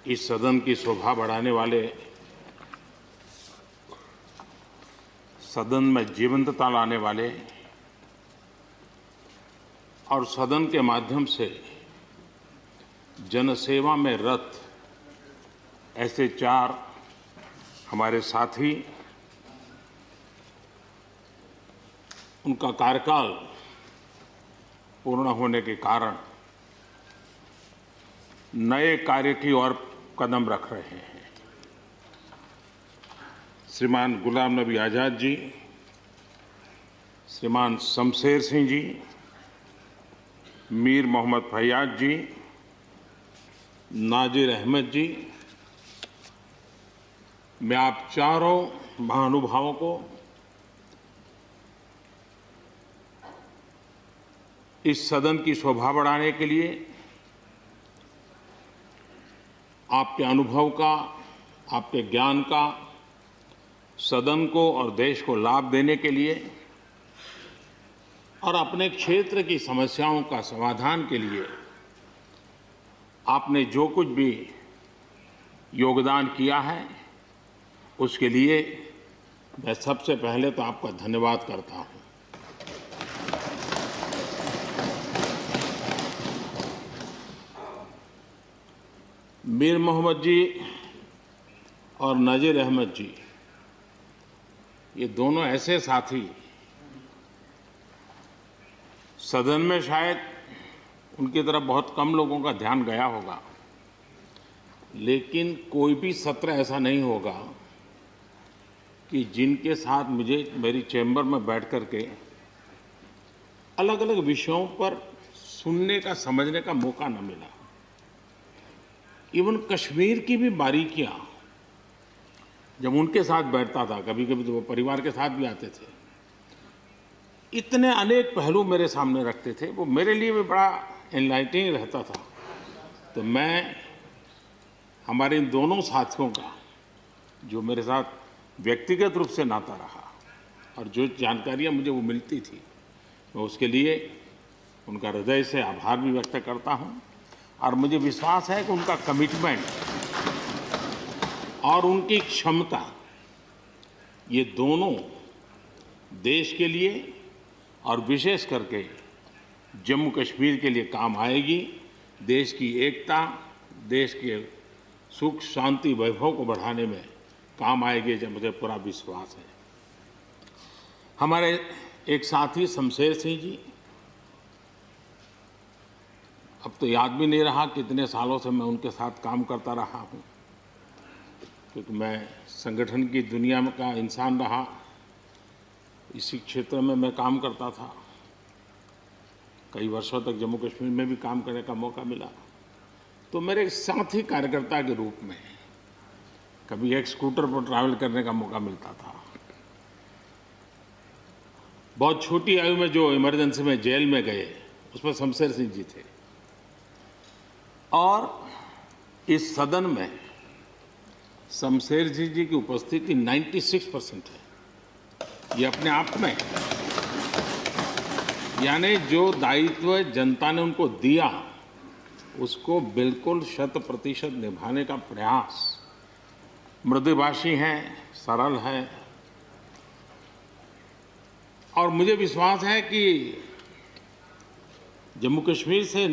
इस सदन की शोभा बढ़ाने वाले, सदन में जीवंतता लाने वाले और सदन के माध्यम से जनसेवा में रत ऐसे 4 हमारे साथी, उनका कार्यकाल पूर्ण होने के कारण नए कार्य की ओर कदम रख रहे हैं। श्रीमान गुलाम नबी आज़ाद जी, श्रीमान शमशेर सिंह जी, मीर मोहम्मद फैयाज जी, नाजिर अहमद जी, मैं आप चारों महानुभावों को इस सदन की शोभा बढ़ाने के लिए, आपके अनुभव का, आपके ज्ञान का सदन को और देश को लाभ देने के लिए और अपने क्षेत्र की समस्याओं का समाधान के लिए आपने जो कुछ भी योगदान किया है, उसके लिए मैं सबसे पहले तो आपका धन्यवाद करता हूं। मीर मोहम्मद जी और नाजिर अहमद जी, ये दोनों ऐसे साथी, सदन में शायद उनकी तरफ बहुत कम लोगों का ध्यान गया होगा, लेकिन कोई भी सत्र ऐसा नहीं होगा कि जिनके साथ मुझे मेरी चैम्बर में बैठ कर के अलग अलग विषयों पर सुनने का, समझने का मौका न मिला। इवन कश्मीर की भी बारीकियां जब उनके साथ बैठता था, कभी कभी तो वो परिवार के साथ भी आते थे, इतने अनेक पहलू मेरे सामने रखते थे, वो मेरे लिए भी बड़ा एनलाइटनिंग रहता था। तो मैं हमारे इन दोनों साथियों का, जो मेरे साथ व्यक्तिगत रूप से नाता रहा और जो जानकारियां मुझे वो मिलती थी, मैं उसके लिए उनका हृदय से आभार भी व्यक्त करता हूं। और मुझे विश्वास है कि उनका कमिटमेंट और उनकी क्षमता, ये दोनों देश के लिए और विशेष करके जम्मू कश्मीर के लिए काम आएगी। देश की एकता, देश के सुख शांति वैभव को बढ़ाने में काम आएगी, जब मुझे पूरा विश्वास है। हमारे एक साथी शमशेर सिंह जी, अब तो याद भी नहीं रहा कितने सालों से मैं उनके साथ काम करता रहा हूं, क्योंकि मैं संगठन की दुनिया में का इंसान रहा, इसी क्षेत्र में मैं काम करता था। कई वर्षों तक जम्मू कश्मीर में भी काम करने का मौका मिला। तो मेरे एक साथी कार्यकर्ता के रूप में कभी एक स्कूटर पर ट्रैवल करने का मौका मिलता था। बहुत छोटी आयु में जो इमरजेंसी में जेल में गए, उसमें शमशेर सिंह जी थे। और इस सदन में शमशेर सिंह जी की उपस्थिति 96% है। ये अपने आप में, यानी जो दायित्व जनता ने उनको दिया, उसको बिल्कुल 100% निभाने का प्रयास। मृदुभाषी हैं, सरल हैं, और मुझे विश्वास है कि जम्मू कश्मीर से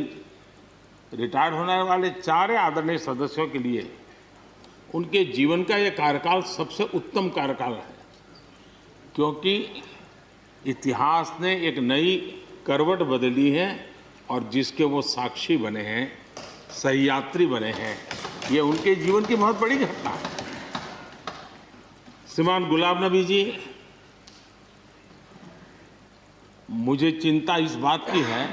रिटायर होने वाले 4 आदरणीय सदस्यों के लिए उनके जीवन का यह कार्यकाल सबसे उत्तम कार्यकाल है, क्योंकि इतिहास ने एक नई करवट बदली है और जिसके वो साक्षी बने हैं, सहयात्री बने हैं। ये उनके जीवन की बहुत बड़ी घटना है। श्रीमान गुलाम नबी जी, मुझे चिंता इस बात की है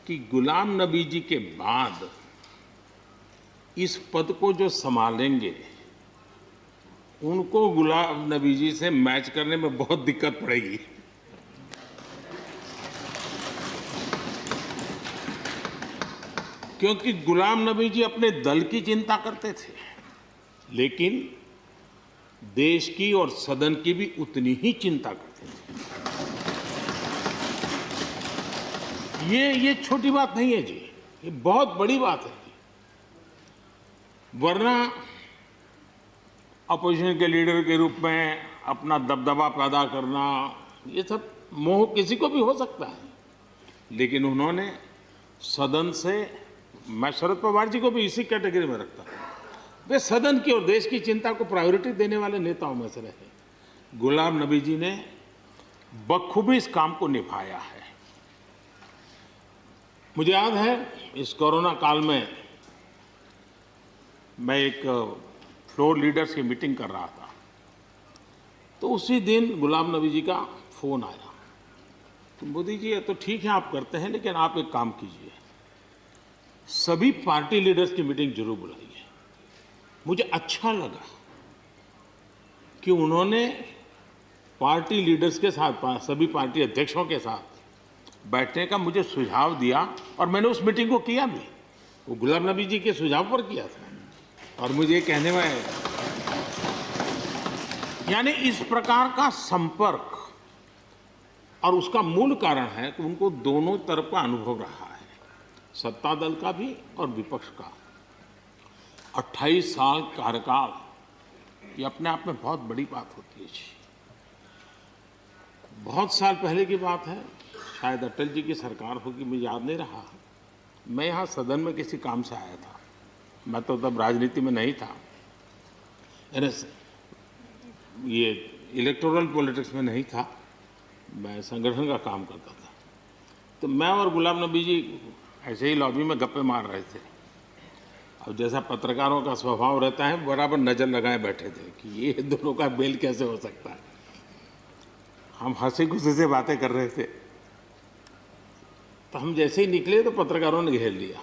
कि गुलाम नबी जी के बाद इस पद को जो संभालेंगे, उनको गुलाम नबी जी से मैच करने में बहुत दिक्कत पड़ेगी। क्योंकि गुलाम नबी जी अपने दल की चिंता करते थे, लेकिन देश की और सदन की भी उतनी ही चिंता करते थे। ये छोटी बात नहीं है जी, ये बहुत बड़ी बात है। वरना अपोजिशन के लीडर के रूप में अपना दबदबा पैदा करना, ये सब मोह किसी को भी हो सकता है, लेकिन उन्होंने सदन से, मैं शरद पवार जी को भी इसी कैटेगरी में रखता हूँ, वे सदन की और देश की चिंता को प्रायोरिटी देने वाले नेताओं में से रहे। गुलाम नबी जी ने बखूबी इस काम को निभाया है। मुझे याद है इस कोरोना काल में मैं एक फ्लोर लीडर्स की मीटिंग कर रहा था, तो उसी दिन गुलाम नबी जी का फोन आया, तो मोदी जी ये तो ठीक है आप करते हैं, लेकिन आप एक काम कीजिए, सभी पार्टी लीडर्स की मीटिंग जरूर बुलाइए। मुझे अच्छा लगा कि उन्होंने पार्टी लीडर्स के साथ, सभी पार्टी अध्यक्षों के साथ बैठने का मुझे सुझाव दिया, और मैंने उस मीटिंग को किया भी, वो गुलाम नबी जी के सुझाव पर किया था। और मुझे ये कहने में, यानी इस प्रकार का संपर्क, और उसका मूल कारण है कि उनको दोनों तरफ का अनुभव रहा है, सत्ता दल का भी और विपक्ष का। 28 साल कार्यकाल, ये अपने आप में बहुत बड़ी बात होती है जी। बहुत साल पहले की बात है, शायद अटल जी की सरकार होगी, मुझे याद नहीं रहा। मैं यहाँ सदन में किसी काम से आया था, मैं तो तब राजनीति में नहीं था, ये इलेक्टोरल पॉलिटिक्स में नहीं था, मैं संगठन का काम करता था। तो मैं और गुलाम नबी जी ऐसे ही लॉबी में गप्पे मार रहे थे। अब जैसा पत्रकारों का स्वभाव रहता है, बराबर नज़र लगाए बैठे थे कि ये दोनों का मेल कैसे हो सकता है। हम हंसी खुशी से बातें कर रहे थे, तो हम जैसे ही निकले तो पत्रकारों ने घेर लिया।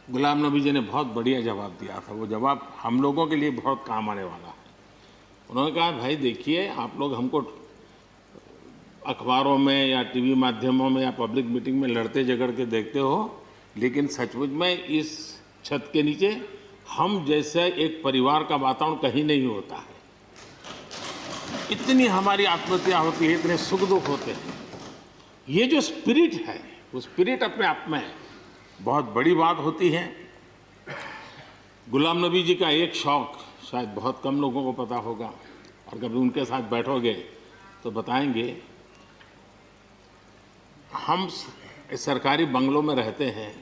गुलाम नबी जी ने बहुत बढ़िया जवाब दिया था, वो जवाब हम लोगों के लिए बहुत काम आने वाला है। उन्होंने कहा, भाई देखिए, आप लोग हमको अखबारों में या टीवी माध्यमों में या पब्लिक मीटिंग में लड़ते झगड़ के देखते हो, लेकिन सचमुच में इस छत के नीचे हम जैसे एक परिवार का वातावरण कहीं नहीं होता है। इतनी हमारी आत्महत्या होती है, इतने सुख दुख होते हैं। ये जो स्पिरिट है, वो स्पिरिट अपने आप में बहुत बड़ी बात होती है। गुलाम नबी जी का एक शौक शायद बहुत कम लोगों को पता होगा, और कभी उनके साथ बैठोगे तो बताएंगे। हम सरकारी बंगलों में रहते हैं,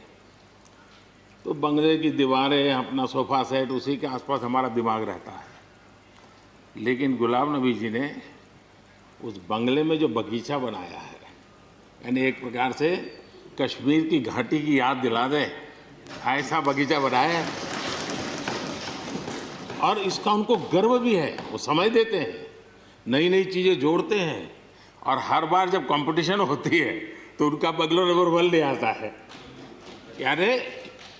तो बंगले की दीवारें, अपना सोफा सेट, उसी के आसपास हमारा दिमाग रहता है। लेकिन गुलाम नबी जी ने उस बंगले में जो बगीचा बनाया है, यानी एक प्रकार से कश्मीर की घाटी की याद दिला दे, ऐसा बगीचा बनाया है। और इसका उनको गर्व भी है, वो समय देते हैं, नई नई चीज़ें जोड़ते हैं, और हर बार जब कंपटीशन होती है तो उनका बंगला नंबर 1 ले आता है। यानी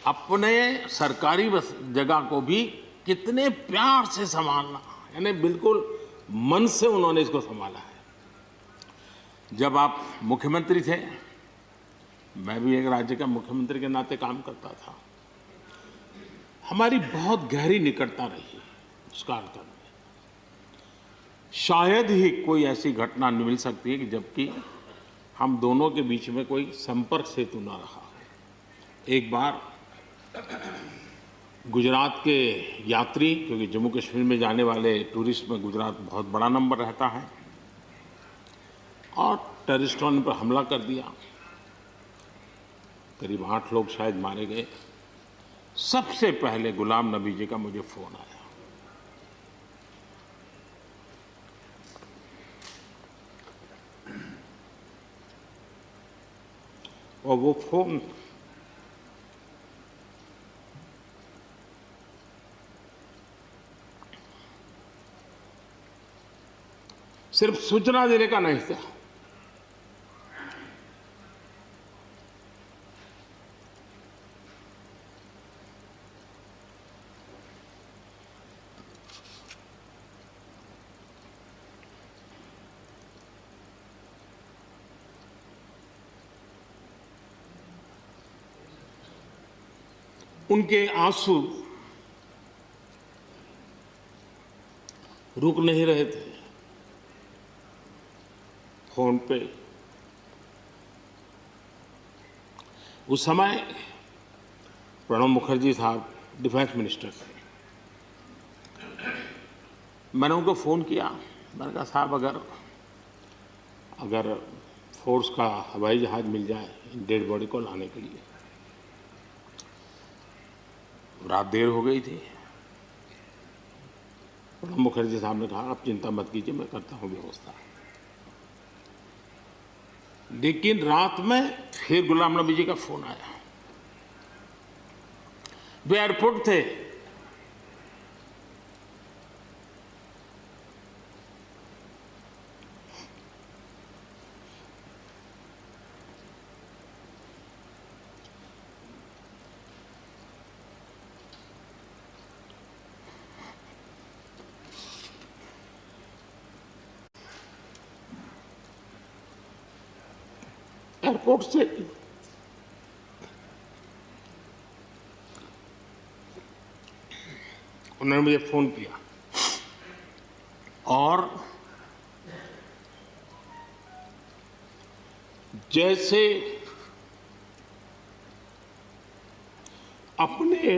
अपने सरकारी जगह को भी कितने प्यार से संभालना, यानी बिल्कुल मन से उन्होंने इसको संभाला है। जब आप मुख्यमंत्री थे, मैं भी एक राज्य का मुख्यमंत्री के नाते काम करता था, हमारी बहुत गहरी निकटता रही उस कालखंड में। शायद ही कोई ऐसी घटना मिल सकती है कि जबकि हम दोनों के बीच में कोई संपर्क सेतु न रहा हो। एक बार गुजरात के यात्री, क्योंकि जम्मू कश्मीर में जाने वाले टूरिस्ट में गुजरात बहुत बड़ा नंबर रहता है, और टेररिस्टों ने पर हमला कर दिया, करीब 8 लोग शायद मारे गए। सबसे पहले गुलाम नबी जी का मुझे फोन आया, और वो फोन सिर्फ सूचना देने का नहीं था, उनके आंसू रुक नहीं रहे थे। फोन पे उस समय प्रणब मुखर्जी साहब डिफेंस मिनिस्टर से। मैंने उनको फ़ोन किया, मैंने कहा साहब अगर फोर्स का हवाई जहाज़ मिल जाए डेड बॉडी को लाने के लिए। रात देर हो गई थी। प्रणब मुखर्जी साहब ने कहा आप चिंता मत कीजिए, मैं करता हूँ व्यवस्था। लेकिन रात में फिर गुलाम नबी जी का फोन आया। वे एयरपोर्ट थे। एयरपोर्ट से उन्होंने मुझे फोन किया और जैसे अपने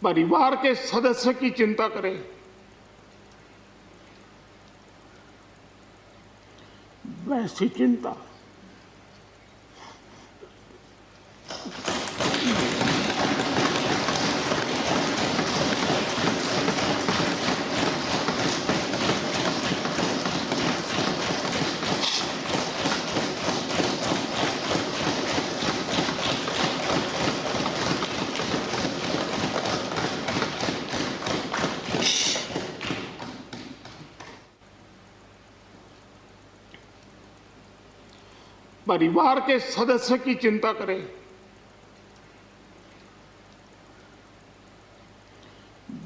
परिवार के सदस्य की चिंता करें, वैसी चिंता परिवार के सदस्य की चिंता करें,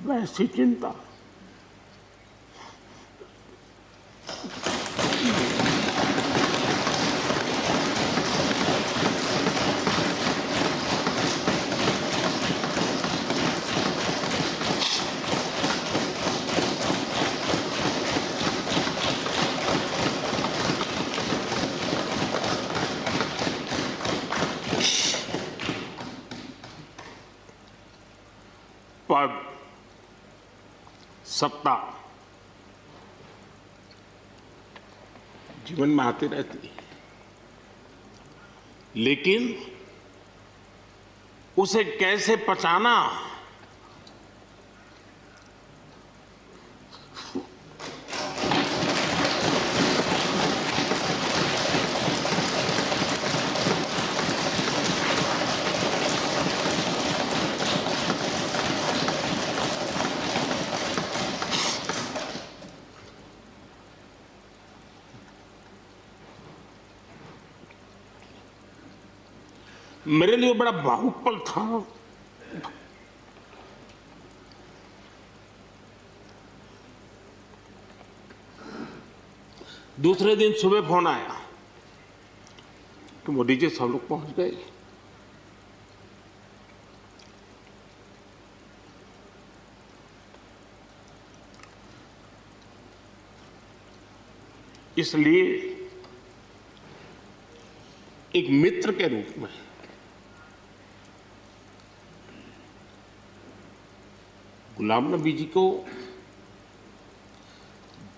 वैसी चिंता पद, सत्ता जीवन में आती रहती है, लेकिन उसे कैसे पचाना, मेरे लिए बड़ा भावुक पल था। दूसरे दिन सुबह फोन आया कि मोदी जी सब लोग पहुंच गए। इसलिए एक मित्र के रूप में गुलाम नबी जी को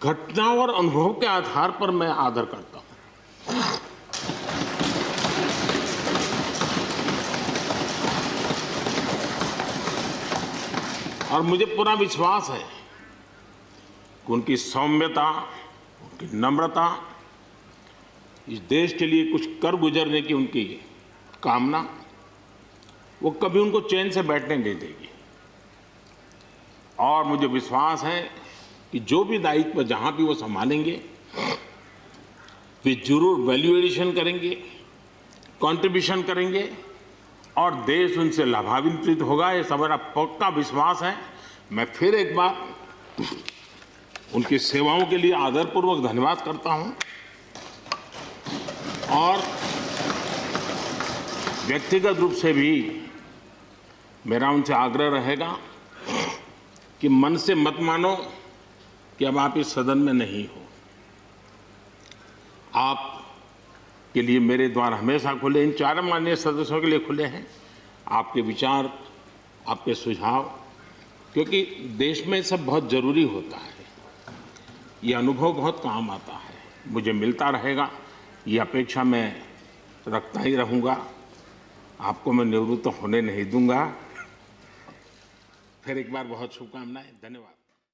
घटना और अनुभव के आधार पर मैं आदर करता हूं। और मुझे पूरा विश्वास है कि उनकी सौम्यता, उनकी नम्रता, इस देश के लिए कुछ कर गुजरने की उनकी कामना, वो कभी उनको चैन से बैठने नहीं देगी। और मुझे विश्वास है कि जो भी दायित्व जहां भी वो संभालेंगे, वे जरूर वैल्यू एडिशन करेंगे, कंट्रीब्यूशन करेंगे और देश उनसे लाभान्वित होगा। ये सब मेरा पक्का विश्वास है। मैं फिर एक बार उनकी सेवाओं के लिए आदरपूर्वक धन्यवाद करता हूं और व्यक्तिगत रूप से भी मेरा उनसे आग्रह रहेगा कि मन से मत मानो कि अब आप इस सदन में नहीं हो। आप के लिए मेरे द्वार हमेशा खुले, इन चारों माननीय सदस्यों के लिए खुले हैं। आपके विचार, आपके सुझाव, क्योंकि देश में सब बहुत ज़रूरी होता है, ये अनुभव बहुत काम आता है, मुझे मिलता रहेगा, ये अपेक्षा मैं रखता ही रहूँगा। आपको मैं निवृत्त होने नहीं दूंगा। फिर एक बार बहुत शुभकामनाएं, धन्यवाद।